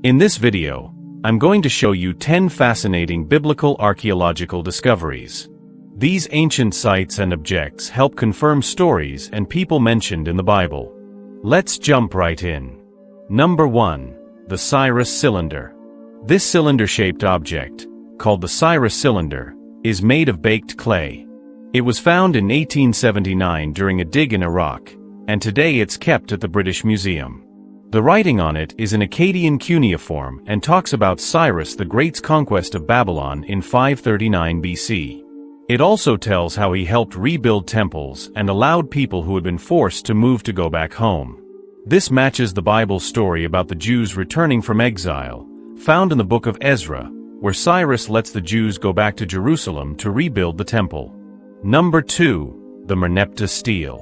In this video, I'm going to show you 10 fascinating biblical archaeological discoveries. These ancient sites and objects help confirm stories and people mentioned in the Bible. Let's jump right in. Number 1. The Cyrus Cylinder. This cylinder-shaped object, called the Cyrus Cylinder, is made of baked clay. It was found in 1879 during a dig in Iraq, and today it's kept at the British Museum. The writing on it is in Akkadian cuneiform and talks about Cyrus the Great's conquest of Babylon in 539 BC. It also tells how he helped rebuild temples and allowed people who had been forced to move to go back home. This matches the Bible's story about the Jews returning from exile, found in the book of Ezra, where Cyrus lets the Jews go back to Jerusalem to rebuild the temple. Number 2. The Mesha Stele.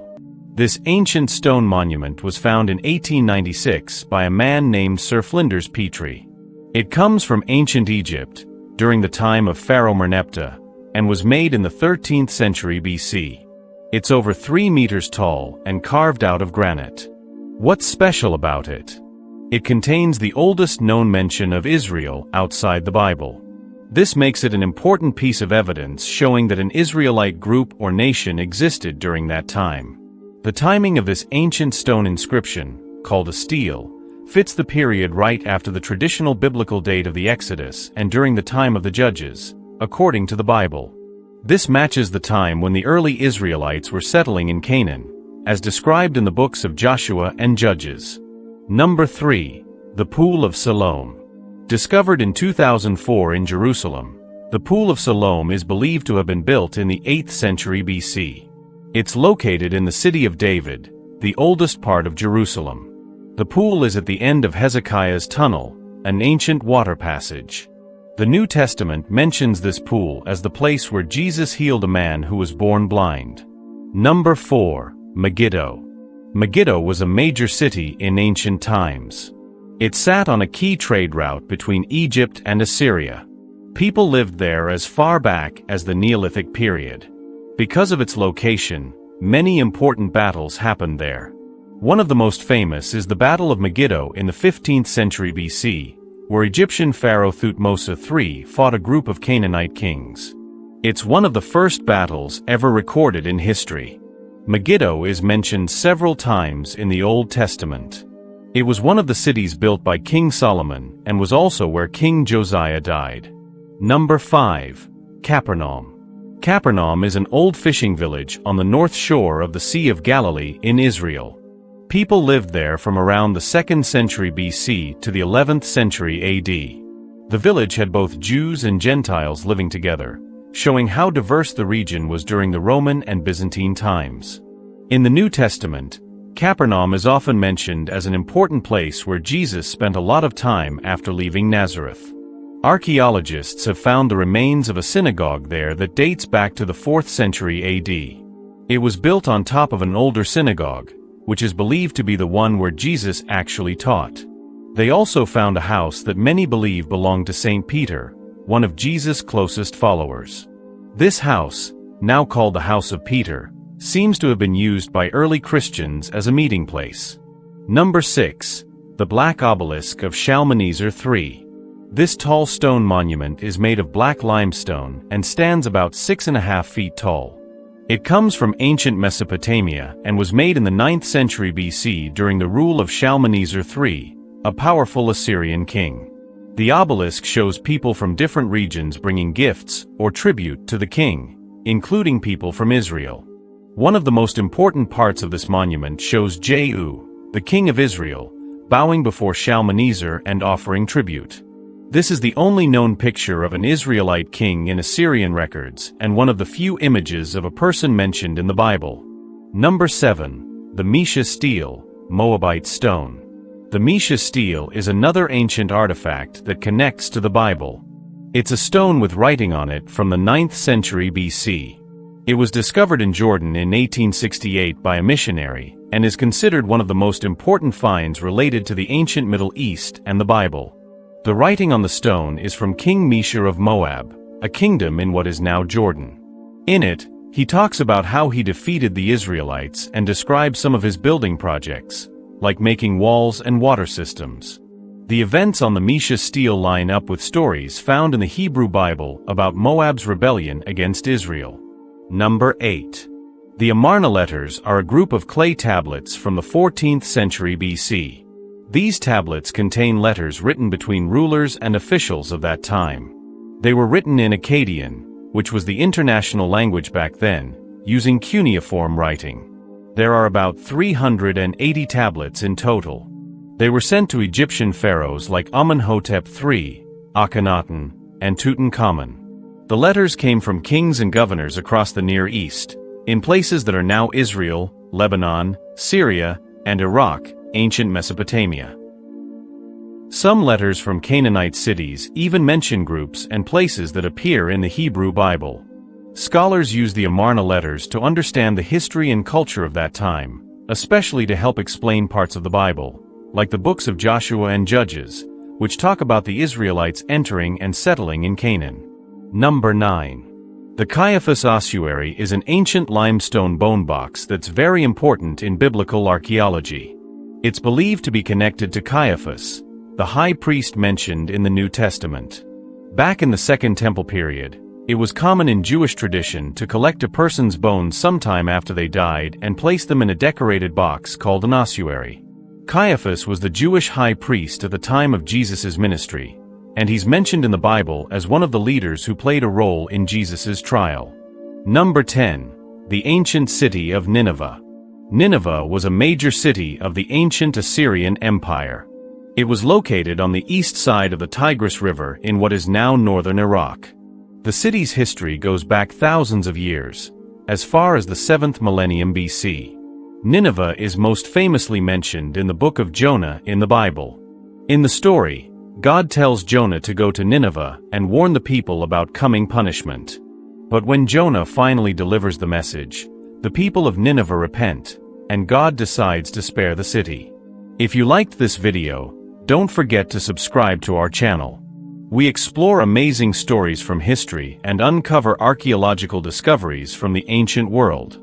This ancient stone monument was found in 1896 by a man named Sir Flinders Petrie. It comes from ancient Egypt, during the time of Pharaoh Merneptah, and was made in the 13th century BC. It's over 3 meters tall and carved out of granite. What's special about it? It contains the oldest known mention of Israel outside the Bible. This makes it an important piece of evidence showing that an Israelite group or nation existed during that time. The timing of this ancient stone inscription, called a stele, fits the period right after the traditional biblical date of the Exodus and during the time of the Judges, according to the Bible. This matches the time when the early Israelites were settling in Canaan, as described in the books of Joshua and Judges. Number 3. The Pool of Siloam. Discovered in 2004 in Jerusalem, the Pool of Siloam is believed to have been built in the 8th century BC. It's located in the city of David, the oldest part of Jerusalem. The pool is at the end of Hezekiah's tunnel, an ancient water passage. The New Testament mentions this pool as the place where Jesus healed a man who was born blind. Number 4. Megiddo. Megiddo was a major city in ancient times. It sat on a key trade route between Egypt and Assyria. People lived there as far back as the Neolithic period. Because of its location, many important battles happened there. One of the most famous is the Battle of Megiddo in the 15th century BC, where Egyptian pharaoh Thutmose III fought a group of Canaanite kings. It's one of the first battles ever recorded in history. Megiddo is mentioned several times in the Old Testament. It was one of the cities built by King Solomon and was also where King Josiah died. Number 5. Capernaum. Capernaum is an old fishing village on the north shore of the Sea of Galilee in Israel. People lived there from around the 2nd century BC to the 11th century AD. The village had both Jews and Gentiles living together, showing how diverse the region was during the Roman and Byzantine times. In the New Testament, Capernaum is often mentioned as an important place where Jesus spent a lot of time after leaving Nazareth. Archaeologists have found the remains of a synagogue there that dates back to the 4th century AD. It was built on top of an older synagogue, which is believed to be the one where Jesus actually taught. They also found a house that many believe belonged to St. Peter, one of Jesus' closest followers. This house, now called the House of Peter, seems to have been used by early Christians as a meeting place. Number 6. The Black Obelisk of Shalmaneser III. This tall stone monument is made of black limestone and stands about 6.5 feet tall. It comes from ancient Mesopotamia and was made in the 9th century BC during the rule of Shalmaneser III, a powerful Assyrian king. The obelisk shows people from different regions bringing gifts or tribute to the king, including people from Israel. One of the most important parts of this monument shows Jehu, the king of Israel, bowing before Shalmaneser and offering tribute. This is the only known picture of an Israelite king in Assyrian records and one of the few images of a person mentioned in the Bible. Number 7. The Mesha Stele, Moabite stone. The Mesha Stele is another ancient artifact that connects to the Bible. It's a stone with writing on it from the 9th century BC. It was discovered in Jordan in 1868 by a missionary and is considered one of the most important finds related to the ancient Middle East and the Bible. The writing on the stone is from King Mesha of Moab, a kingdom in what is now Jordan. In it, he talks about how he defeated the Israelites and describes some of his building projects, like making walls and water systems. The events on the Mesha Stele line up with stories found in the Hebrew Bible about Moab's rebellion against Israel. Number 8. The Amarna letters are a group of clay tablets from the 14th century BC. These tablets contain letters written between rulers and officials of that time. They were written in Akkadian, which was the international language back then, using cuneiform writing. There are about 380 tablets in total. They were sent to Egyptian pharaohs like Amenhotep III, Akhenaten, and Tutankhamun. The letters came from kings and governors across the Near East, in places that are now Israel, Lebanon, Syria, and Iraq, ancient Mesopotamia. Some letters from Canaanite cities even mention groups and places that appear in the Hebrew Bible. Scholars use the Amarna letters to understand the history and culture of that time, especially to help explain parts of the Bible, like the books of Joshua and Judges, which talk about the Israelites entering and settling in Canaan. Number 9. The Caiaphas ossuary is an ancient limestone bone box that's very important in biblical archaeology. It's believed to be connected to Caiaphas, the high priest mentioned in the New Testament. Back in the Second Temple period, it was common in Jewish tradition to collect a person's bones sometime after they died and place them in a decorated box called an ossuary. Caiaphas was the Jewish high priest at the time of Jesus' ministry, and he's mentioned in the Bible as one of the leaders who played a role in Jesus' trial. Number 10. The ancient city of Nineveh. Nineveh was a major city of the ancient Assyrian Empire. It was located on the east side of the Tigris River in what is now northern Iraq. The city's history goes back thousands of years, as far as the 7th millennium BC. Nineveh is most famously mentioned in the book of Jonah in the Bible. In the story, God tells Jonah to go to Nineveh and warn the people about coming punishment. But when Jonah finally delivers the message, the people of Nineveh repent, and God decides to spare the city. If you liked this video, don't forget to subscribe to our channel. We explore amazing stories from history and uncover archaeological discoveries from the ancient world.